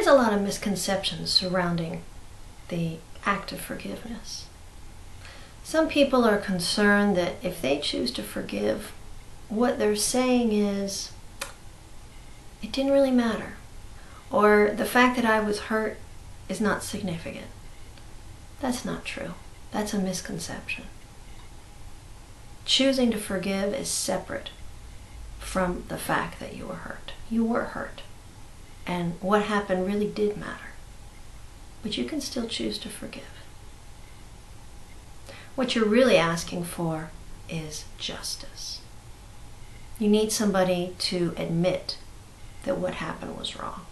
a lot of misconceptions surrounding the act of forgiveness. Some people are concerned that if they choose to forgive, what they're saying is, it didn't really matter, or the fact that I was hurt is not significant. That's not true. That's a misconception. Choosing to forgive is separate from the fact that you were hurt. You were hurt, and what happened really did matter. But you can still choose to forgive. What you're really asking for is justice. You need somebody to admit that what happened was wrong.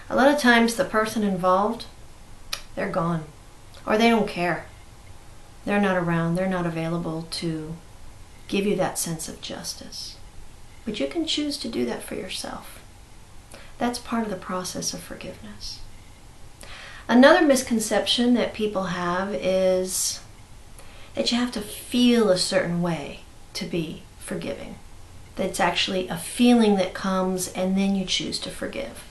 A lot of times the person involved, they're gone, or they don't care. They're not around, they're not available to give you that sense of justice. But you can choose to do that for yourself. That's part of the process of forgiveness. Another misconception that people have is that you have to feel a certain way to be forgiving. That it's actually a feeling that comes and then you choose to forgive.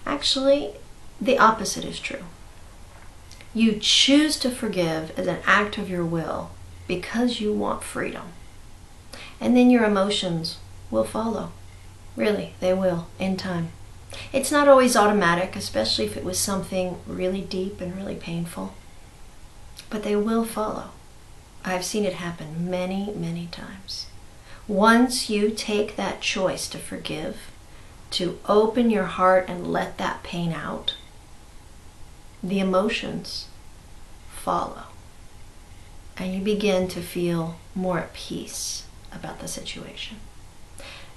Actually, the opposite is true. You choose to forgive as an act of your will because you want freedom. And then your emotions will follow. Really, they will, in time. It's not always automatic, especially if it was something really deep and really painful. But they will follow. I've seen it happen many, many times. Once you take that choice to forgive, to open your heart and let that pain out, the emotions follow. And you begin to feel more at peace about the situation.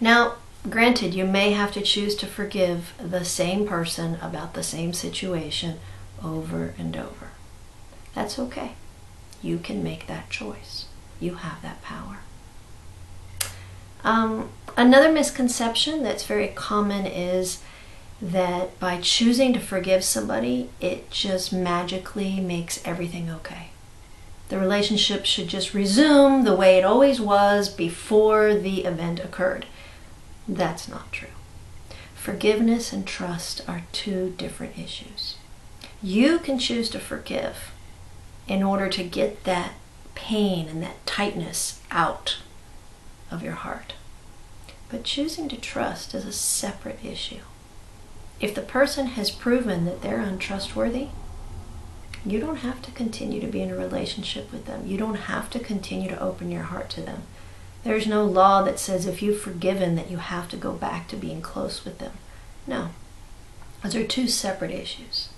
Now, granted, you may have to choose to forgive the same person about the same situation over and over. That's okay. You can make that choice. You have that power. Another misconception that's very common is that by choosing to forgive somebody, it just magically makes everything okay. The relationship should just resume the way it always was before the event occurred. That's not true. Forgiveness and trust are two different issues. You can choose to forgive in order to get that pain and that tightness out of your heart. But choosing to trust is a separate issue. If the person has proven that they're untrustworthy, you don't have to continue to be in a relationship with them. You don't have to continue to open your heart to them. There's no law that says if you've forgiven that you have to go back to being close with them. No. Those are two separate issues.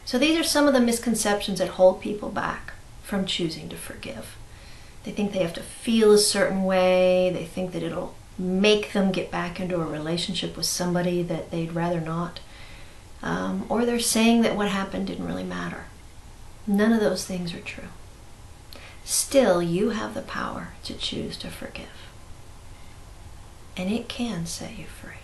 So these are some of the misconceptions that hold people back from choosing to forgive. They think they have to feel a certain way. They think that it'll make them get back into a relationship with somebody that they'd rather not. Or they're saying that what happened didn't really matter. None of those things are true. Still, you have the power to choose to forgive. And it can set you free.